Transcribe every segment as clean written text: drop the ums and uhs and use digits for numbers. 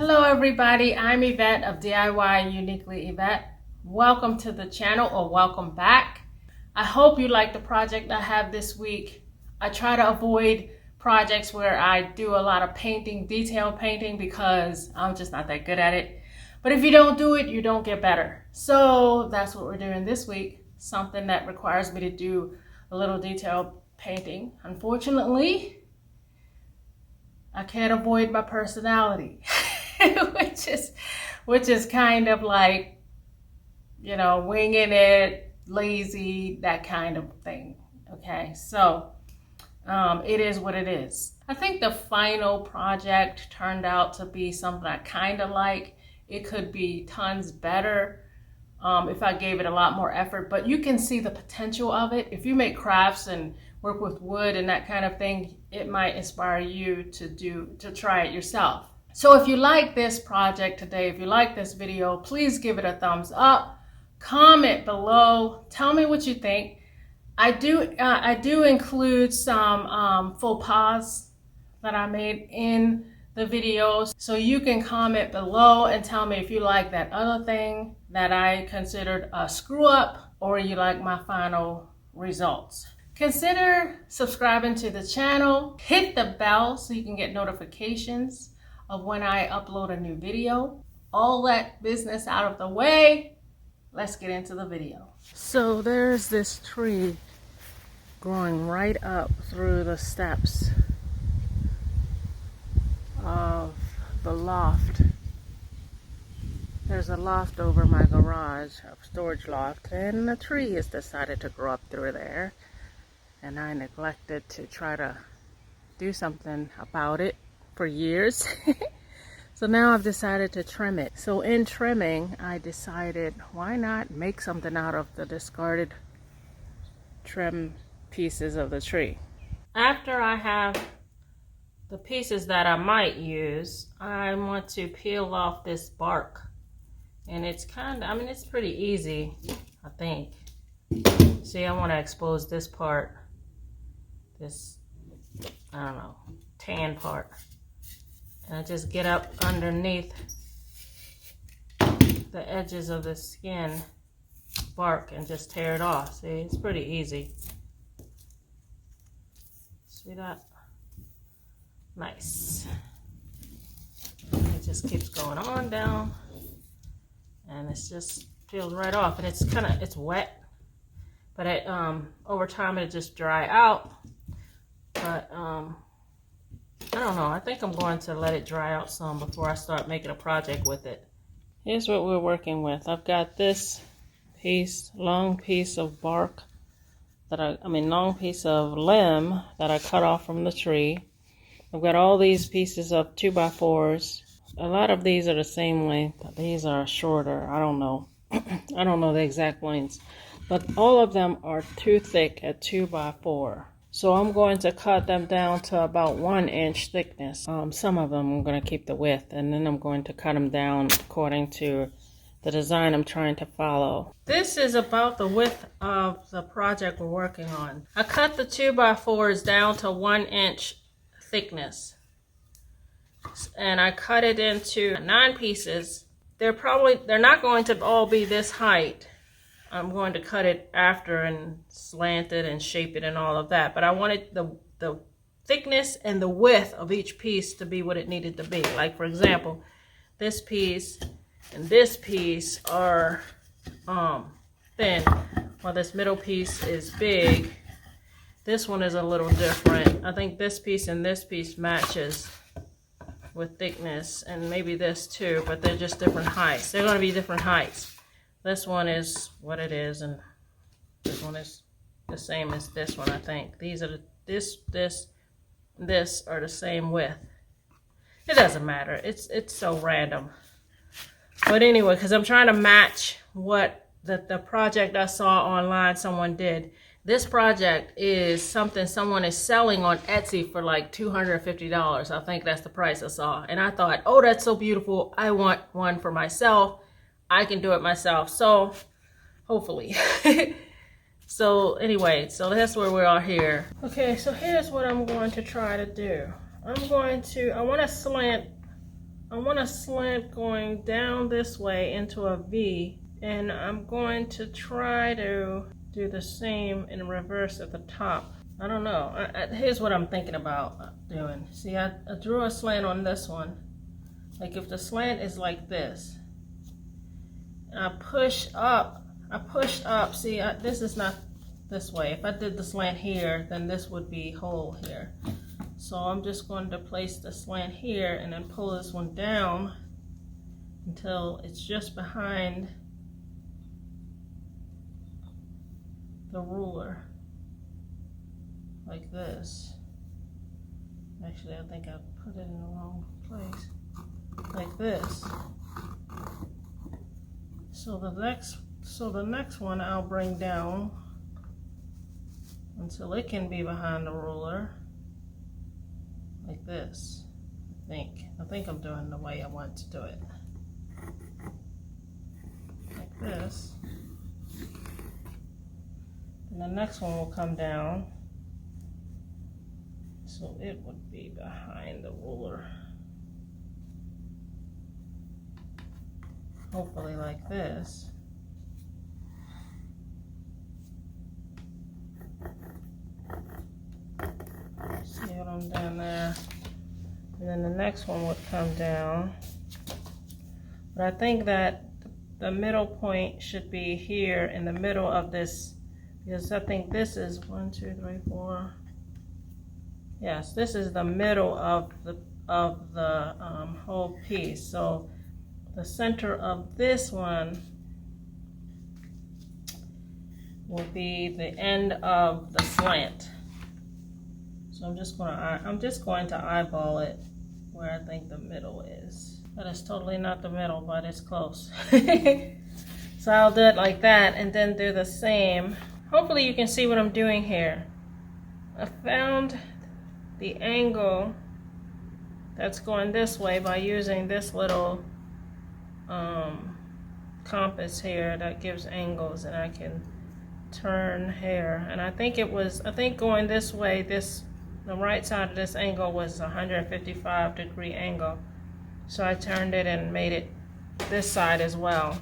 Hello everybody, I'm Yvette of DIY Uniquely Yvette. Welcome to the channel, or welcome back. I hope you like the project I have this week. I try to avoid projects where I do a lot of painting, detailed painting, because I'm just not that good at it. But if you don't do it, you don't get better. So that's what we're doing this week, something that requires me to do a little detailed painting. Unfortunately, I can't avoid my personality. which is kind of like, you know, winging it, lazy, that kind of thing. Okay, so it is what it is. I think the final project turned out to be something I kind of like. It could be tons better if I gave it a lot more effort, but you can see the potential of it. If you make crafts and work with wood and that kind of thing, it might inspire you to try it yourself. So if you like this project today, if you like this video, please give it a thumbs up, comment below, tell me what you think. I do include some faux pas that I made in the videos, so you can comment below and tell me if you like that other thing that I considered a screw up, or you like my final results. Consider subscribing to the channel, hit the bell so you can get notifications of when I upload a new video. All that business out of the way, let's get into the video. So there's this tree growing right up through the steps of the loft. There's a loft over my garage, a storage loft, and the tree has decided to grow up through there. And I neglected to try to do something about it for years. So now I've decided to trim it. So in trimming, I decided, why not make something out of the discarded trim pieces of the tree. After I have the pieces that I might use, I want to peel off this bark. And it's it's pretty easy, I think. See, I want to expose this part, this, I don't know, tan part. And I just get up underneath the edges of the skin bark and just tear it off. See, it's pretty easy. See that? Nice. It just keeps going on down, and it's just peeled right off. And it's wet, but over time it'll just dry out. But I don't know. I think I'm going to let it dry out some before I start making a project with it. Here's what we're working with. I've got this long piece of bark long piece of limb that I cut off from the tree. I've got all these pieces of 2x4s. A lot of these are the same length. These are shorter. I don't know. I don't know the exact lengths, but all of them are too thick at 2x4. So I'm going to cut them down to about 1 inch thickness. Some of them I'm going to keep the width, and then I'm going to cut them down according to the design I'm trying to follow. This is about the width of the project we're working on. I cut the 2x4s down to 1 inch thickness, and I cut it into 9 pieces. They're not going to all be this height. I'm going to cut it after and slant it and shape it and all of that. But I wanted the thickness and the width of each piece to be what it needed to be. Like, for example, this piece and this piece are thin, while this middle piece is big. This one is a little different. I think this piece and this piece matches with thickness, and maybe this too, but they're just different heights. They're going to be different heights. This one is what it is, and this one is the same as this one, I think. These are this are the same width. It doesn't matter. It's so random. But anyway, because I'm trying to match what the project I saw online someone did. This project is something someone is selling on Etsy for like $250. I think that's the price I saw. And I thought, oh, that's so beautiful. I want one for myself. I can do it myself. So hopefully. So anyway, so that's where we are here. Okay, so here's what I'm going to try to do. I want to slant I want a slant going down this way into a V, and I'm going to try to do the same in reverse at the top. I don't know. Here's what I'm thinking about doing. See, I drew a slant on this one. Like if the slant is like this, and I pushed up. See, this is not this way. If I did the slant here, then this would be whole here. So I'm just going to place the slant here and then pull this one down until it's just behind the ruler, like this. Actually, I think I put it in the wrong place, like this. So the next one I'll bring down until it can be behind the ruler, like this. I think I'm doing the way I want to do it, like this. And the next one will come down, so it would be behind the ruler. Hopefully like this. See what I'm doing there? And then the next one would come down. But I think that the middle point should be here in the middle of this, because I think this is 1, 2, 3, 4. Yes, this is the middle of the whole piece. So the center of this one will be the end of the slant. So I'm just going to eyeball it where I think the middle is. That is totally not the middle, but it's close. So I'll do it like that and then do the same. Hopefully you can see what I'm doing here. I found the angle that's going this way by using this little compass here that gives angles, and I can turn here. And I think going this way, the right side of this angle was 155-degree angle. So I turned it and made it this side as well.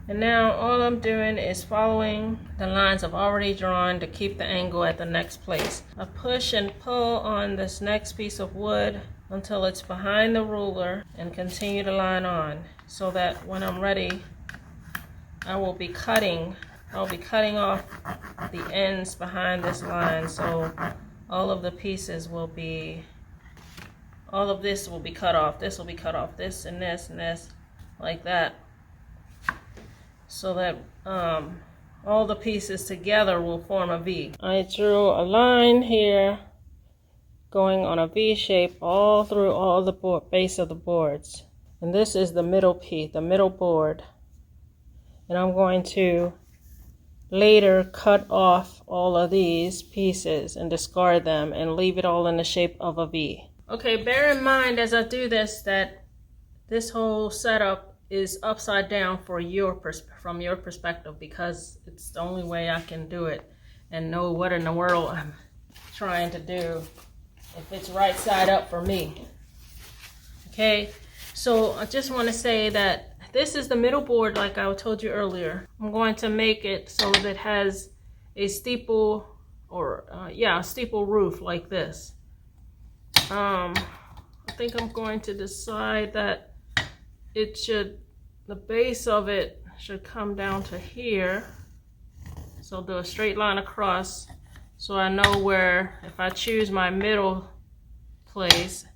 And now all I'm doing is following the lines I've already drawn to keep the angle at the next place. I push and pull on this next piece of wood until it's behind the ruler and continue to line on, so that when I'm ready, I'll be cutting off the ends behind this line, so all of the pieces will be, all of this will be cut off. This will be cut off, this and this and this, like that, so that all the pieces together will form a V. I drew a line here going on a V shape all through all the base of the boards. And this is the middle piece, the middle board. And I'm going to later cut off all of these pieces and discard them and leave it all in the shape of a V. Okay, bear in mind as I do this that this whole setup is upside down from your perspective, because it's the only way I can do it and know what in the world I'm trying to do if it's right side up for me. Okay, so I just want to say that this is the middle board, like I told you earlier. I'm going to make it so that it has a steeple, or a steeple roof like this. I think I'm going to decide that the base of it should come down to here. So I'll do a straight line across, so I know where, if I choose my middle place,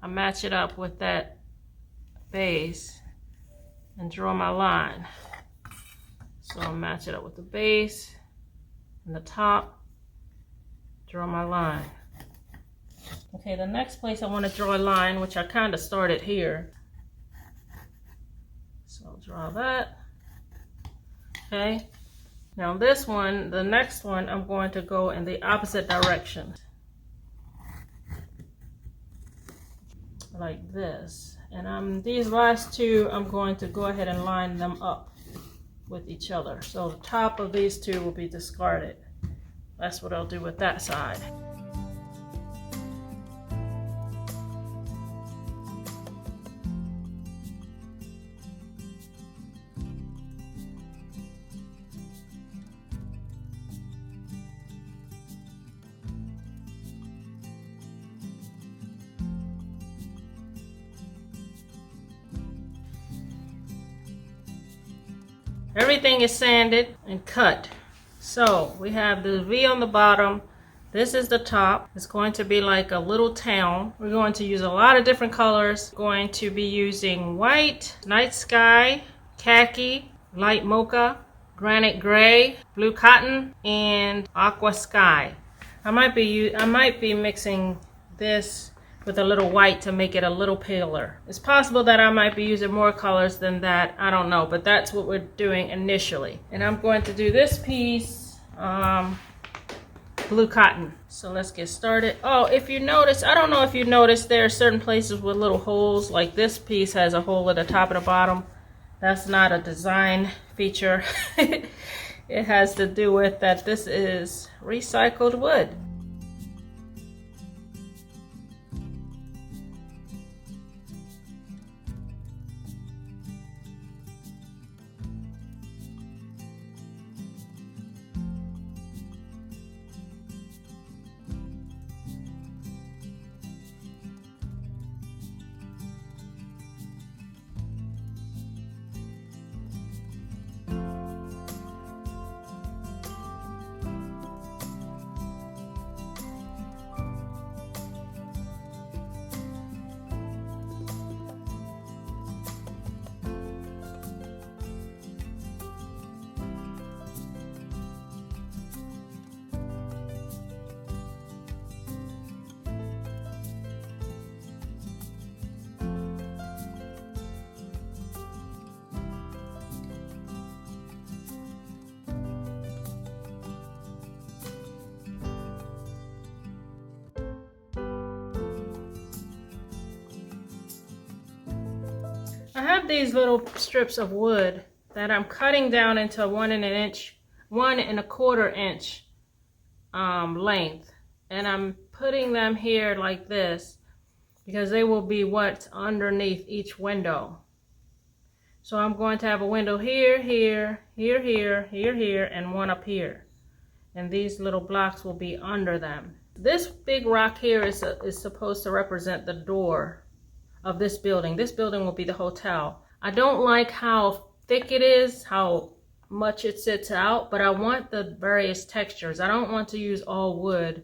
I match it up with that base and draw my line. So I'll match it up with the base and the top, draw my line. Okay, the next place I want to draw a line, which I kind of started here. So I'll draw that. Okay, now this one, the next one, I'm going to go in the opposite direction, like this. And these last two, I'm going to go ahead and line them up with each other. So the top of these two will be discarded. That's what I'll do with that side. Everything is sanded and cut. So we have the V on the bottom. This is the top. It's going to be like a little town. We're going to use a lot of different colors. Going to be using white, night sky, khaki, light mocha, granite gray, blue cotton, and aqua sky. I might be mixing this with a little white to make it a little paler. It's possible that I might be using more colors than that. I don't know, but that's what we're doing initially. And I'm going to do this piece blue cotton. So let's get started. Oh, if you notice, I don't know if you noticed, there are certain places with little holes. Like this piece has a hole at the top and the bottom. That's not a design feature. It has to do with that this is recycled wood. I have these little strips of wood that I'm cutting down into 1.25 inch length, and I'm putting them here like this because they will be what's underneath each window. So I'm going to have a window here, here, here, here, here, here, and one up here, and these little blocks will be under them. This big rock here is supposed to represent the door of this building. This building will be the hotel. I don't like how thick it is, how much it sits out, but I want the various textures. I don't want to use all wood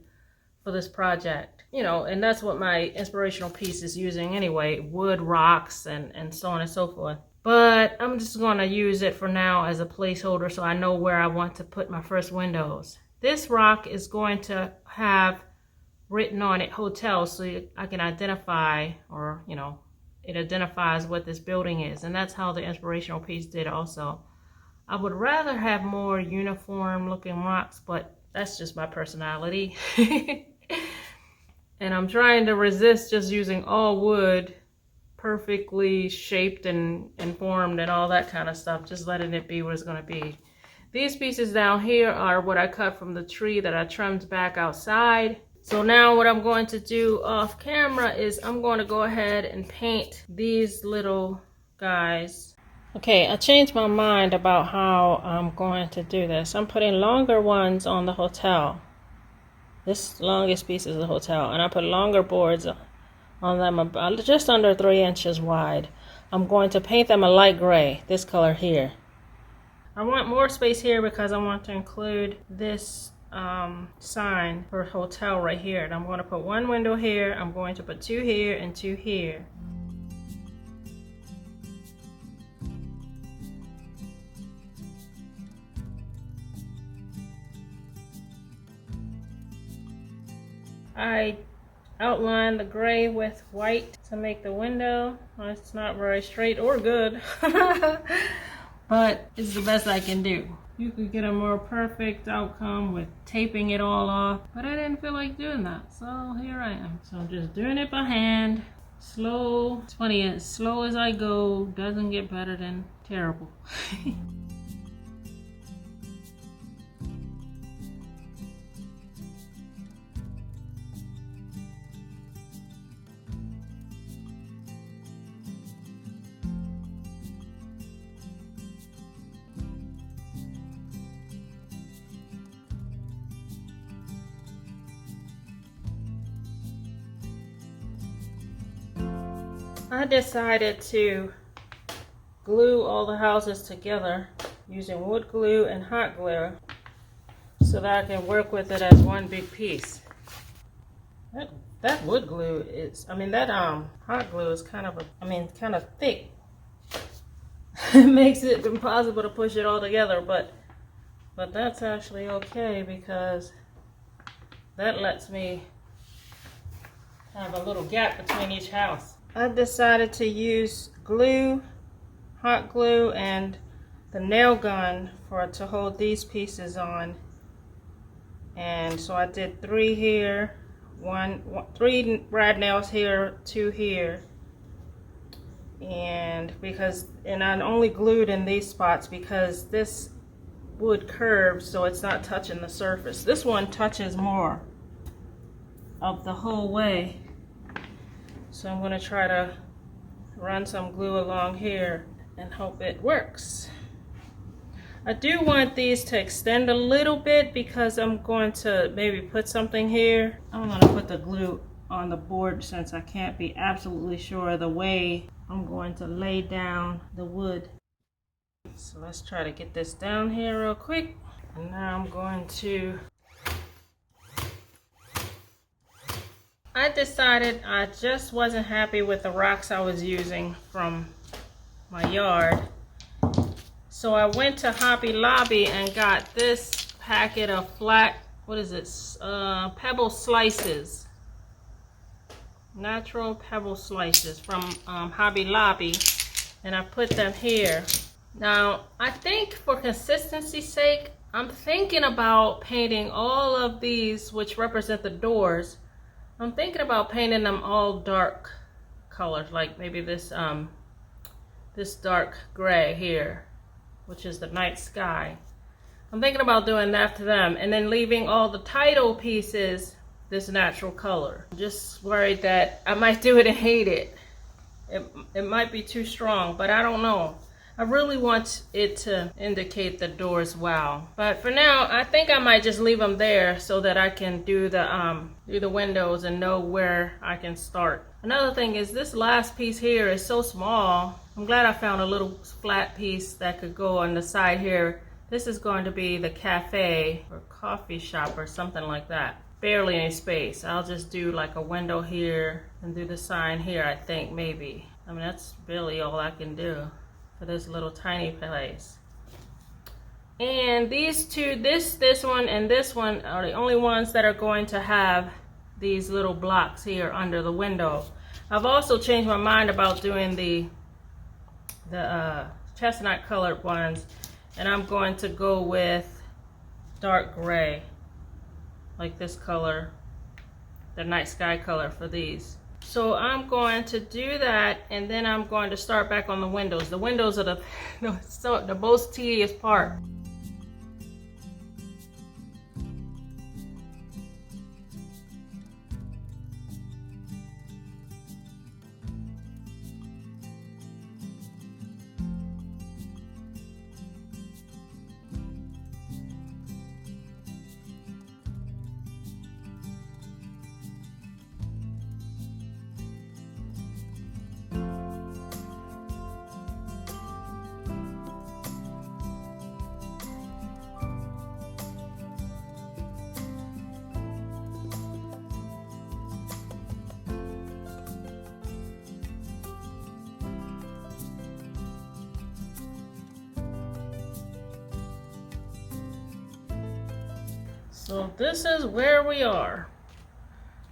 for this project, you know, and that's what my inspirational piece is using anyway, wood, rocks, and so on and so forth. But I'm just going to use it for now as a placeholder so I know where I want to put my first windows. This rock is going to have written on it hotel, so I can identify, or you know, it identifies what this building is, and that's how the inspirational piece did also. I would rather have more uniform looking rocks, but that's just my personality. And I'm trying to resist just using all wood, perfectly shaped and formed and all that kind of stuff, just letting it be what it's going to be. These pieces down here are what I cut from the tree that I trimmed back outside. So now what I'm going to do off camera is I'm going to go ahead and paint these little guys. Okay, I changed my mind about how I'm going to do this. I'm putting longer ones on the hotel. This longest piece is the hotel, and I put longer boards on them about just under 3 inches wide. I'm going to paint them a light gray, this color here. I want more space here because I want to include this sign for hotel right here, and I'm going to put one window here. I'm going to put 2 here and 2 here. I outline the gray with white to make the window. It's not very straight or good, but it's the best I can do. You could get a more perfect outcome with taping it all off, but I didn't feel like doing that, so here I am. So I'm just doing it by hand, slow. It's funny, as slow as I go doesn't get better than terrible. I decided to glue all the houses together using wood glue and hot glue so that I can work with it as one big piece. That wood glue is, that hot glue is kind of thick. It makes it impossible to push it all together, but that's actually okay because that lets me have a little gap between each house. I decided to use glue, hot glue, and the nail gun to hold these pieces on. And so I did 3 here, 3 brad nails here, 2 here. And I only glued in these spots because this wood curves so it's not touching the surface. This one touches more of the whole way. So I'm going to try to run some glue along here and hope it works. I do want these to extend a little bit because I'm going to maybe put something here. I'm going to put the glue on the board since I can't be absolutely sure the way I'm going to lay down the wood. So let's try to get this down here real quick. And now I'm going to... I decided I just wasn't happy with the rocks I was using from my yard. So I went to Hobby Lobby and got this packet of flat, pebble slices. Natural pebble slices from Hobby Lobby. And I put them here. Now, I think for consistency's sake, I'm thinking about painting all of these, which represent the doors. I'm thinking about painting them all dark colors, like maybe this dark gray here, which is the night sky. I'm thinking about doing that to them and then leaving all the title pieces this natural color. I'm just worried that I might do it and hate it. It might be too strong, but I don't know. I really want it to indicate the doors wow. But for now, I think I might just leave them there so that I can do the windows and know where I can start. Another thing is this last piece here is so small. I'm glad I found a little flat piece that could go on the side here. This is going to be the cafe or coffee shop or something like that. Barely any space. I'll just do like a window here and do the sign here, I think, maybe. That's really all I can do for this little tiny place. And these two, this one and this one are the only ones that are going to have these little blocks here under the window. I've also changed my mind about doing the chestnut colored ones, and I'm going to go with dark gray, like this color, the night sky color for these. So I'm going to do that, and then I'm going to start back on the windows. The windows are the most tedious part. So this is where we are.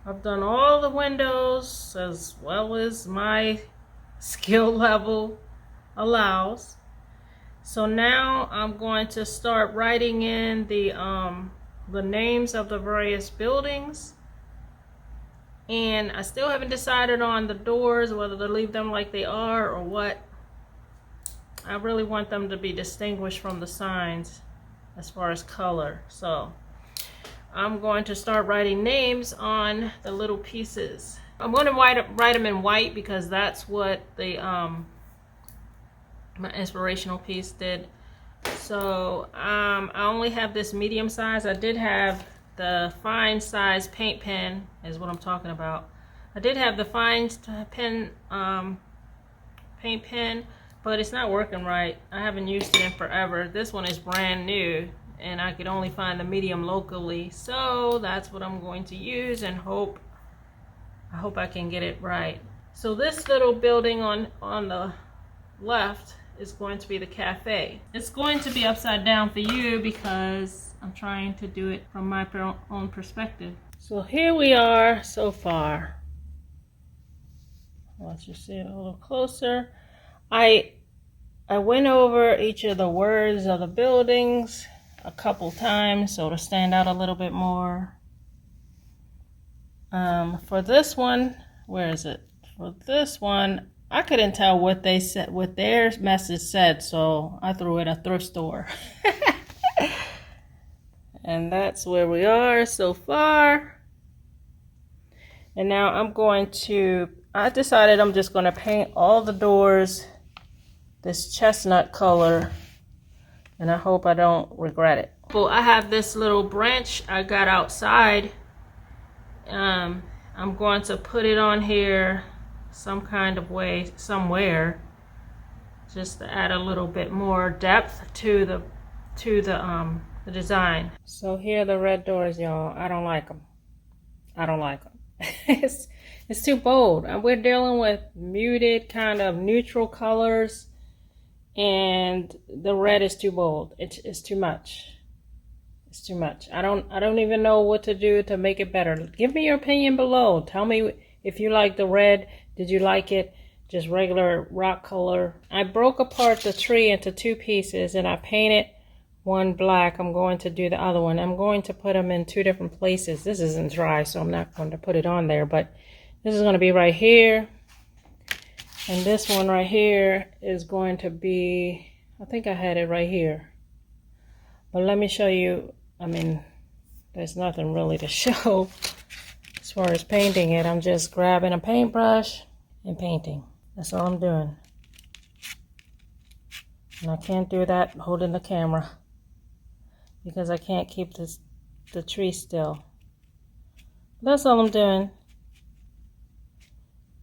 I've done all the windows as well as my skill level allows. So now I'm going to start writing in the names of the various buildings. And I still haven't decided on the doors, whether to leave them like they are or what. I really want them to be distinguished from the signs as far as color. So I'm going to start writing names on the little pieces. I'm going to write them in white because that's what the my inspirational piece did. So I only have this medium size. I did have the fine size paint pen, is what I'm talking about. I did have the fine pen paint pen, but it's not working right. I haven't used it in forever. This one is brand new, and I could only find the medium locally, so that's what I'm going to use, and I hope I can get it right. So this little building on the left is going to be the cafe. It's going to be upside down for you because I'm trying to do it from my own perspective. So here we are so far. Let's just see it a little closer. I went over each of the words of the buildings a couple times so to stand out a little bit more. For this one, where is it? For this one, I couldn't tell what they said, what their message said, so I threw it a thrift store. And that's where we are so far. And now I decided I'm just going to paint all the doors this chestnut color, and I hope I don't regret it. Well, I have this little branch I got outside. I'm going to put it on here some kind of way somewhere, just to add a little bit more depth to the design. So here are the red doors, y'all. I don't like them. I don't like them. It's too bold. We're dealing with muted kind of neutral colors, and the red is too bold. It's too much. It's too much. I don't even know what to do to make it better. Give me your opinion below. Tell me if you like the red. Did you like it just regular rock color? I broke apart the tree into two pieces and I painted one black. I'm going to do the other one. I'm going to put them in two different places. This isn't dry, so I'm not going to put it on there, but this is going to be right here. And this one right here is going to be, I think I had it right here. But let me show you. I mean, there's nothing really to show as far as painting it. I'm just grabbing a paintbrush and painting. That's all I'm doing. And I can't do that holding the camera because I can't keep the tree still. That's all I'm doing.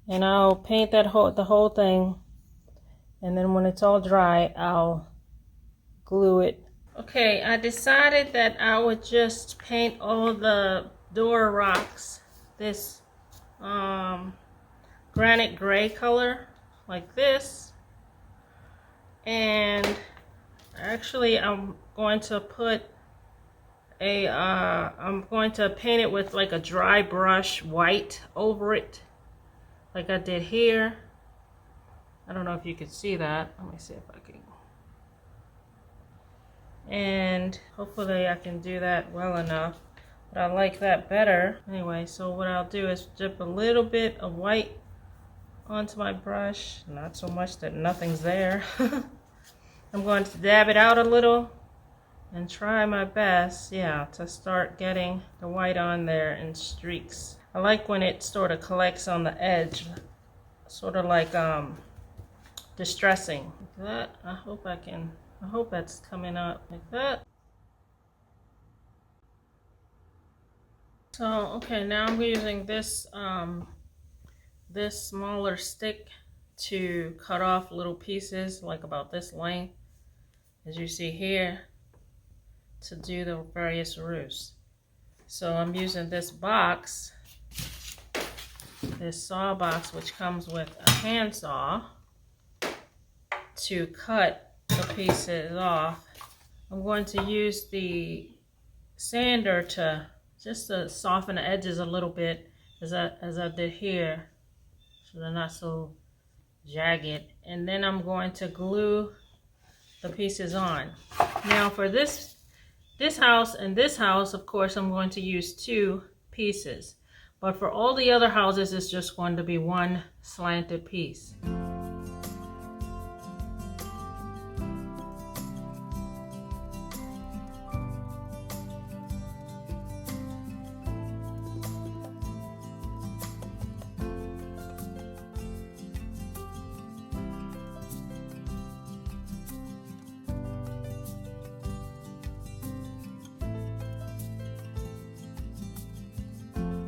And I'll paint the whole thing, and then when it's all dry, I'll glue it. Okay, I decided that I would just paint all the door rocks this granite gray color like this, and actually I'm going to put I'm going to paint it with like a dry brush white over it, like I did here. I don't know if you can see that. Let me see if I can. And hopefully I can do that well enough, but I like that better. Anyway, so what I'll do is dip a little bit of white onto my brush, not so much that nothing's there. I'm going to dab it out a little and try my best, yeah, to start getting the white on there in streaks. I like when it sort of collects on the edge, sort of like distressing. Like that. I hope that's coming up like that. So, okay, now I'm using this this smaller stick to cut off little pieces, like about this length, as you see here, to do the various roofs. So I'm using this box, this saw box, which comes with a handsaw, to cut the pieces off. I'm going to use the sander to just to soften the edges a little bit, as I did here, so they're not so jagged. And then I'm going to glue the pieces on. Now for this house and this house, of course, I'm going to use two pieces, but for all the other houses, it's just going to be one slanted piece.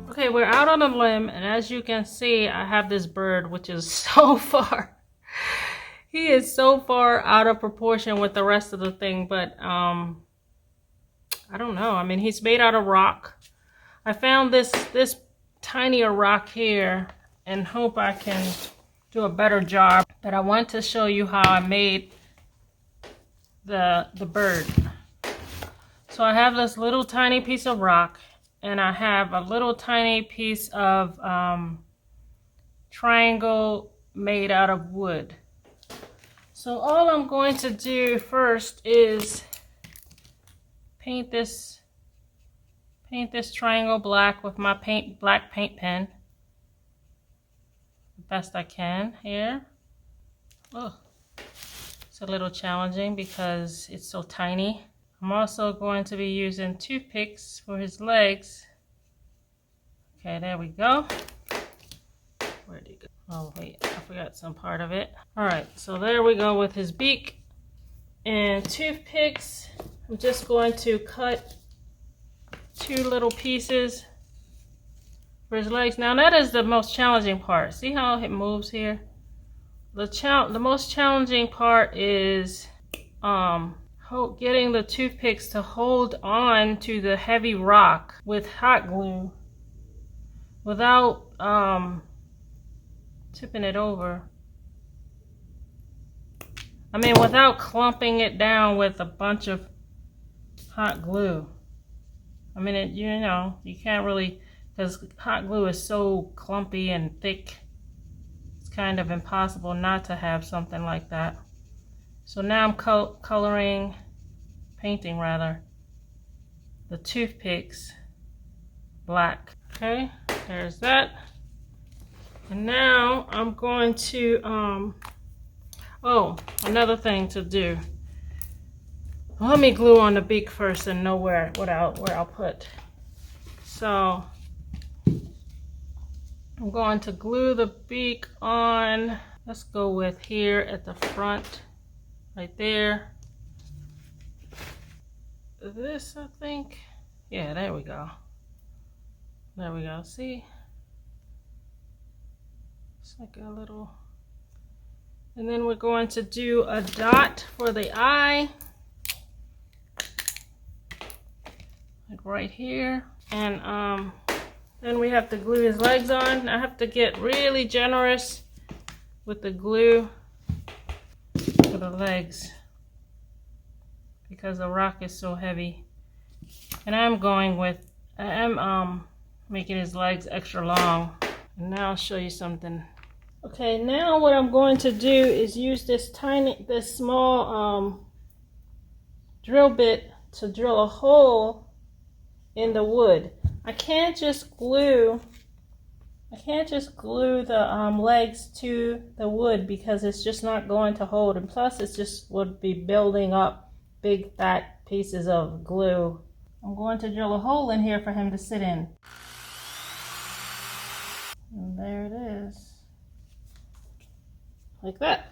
Okay, we're out on a limb, and as you can see, I have this bird which is so far. He is so far out of proportion with the rest of the thing, but I don't know. I mean, he's made out of rock. I found this tinier rock here and hope I can do a better job. But I want to show you how I made the bird. So I have this little tiny piece of rock, and I have a little tiny piece of triangle made out of wood. So all I'm going to do first is paint this triangle black with my black paint pen the best I can here. Oh, it's a little challenging because it's so tiny. I'm also going to be using toothpicks for his legs. Okay, there we go. Where'd he go? Oh wait, I forgot some part of it. All right, so there we go with his beak. And toothpicks, I'm just going to cut 2 little pieces for his legs. Now that is the most challenging part. See how it moves here? The most challenging part is getting the toothpicks to hold on to the heavy rock with hot glue without tipping it over. I mean, without clumping it down with a bunch of hot glue. I mean, you know, you can't really, because hot glue is so clumpy and thick. It's kind of impossible not to have something like that. So now I'm painting rather, the toothpicks black. Okay, there's that. And now I'm going to, oh, another thing to do. Let me glue on the beak first and know where I'll put. So I'm going to glue the beak on. Let's go with here at the front, right there. This, I think. Yeah, there we go. There we go. See? It's like a little. And then we're going to do a dot for the eye. Like right here. And then we have to glue his legs on. I have to get really generous with the glue for the legs because the rock is so heavy. And I'm making his legs extra long. And now I'll show you something. Okay, now what I'm going to do is use this small drill bit to drill a hole in the wood. I can't just glue the legs to the wood because it's just not going to hold, and plus it just would be building up big fat pieces of glue. I'm going to drill a hole in here for him to sit in. And there it is. Like that.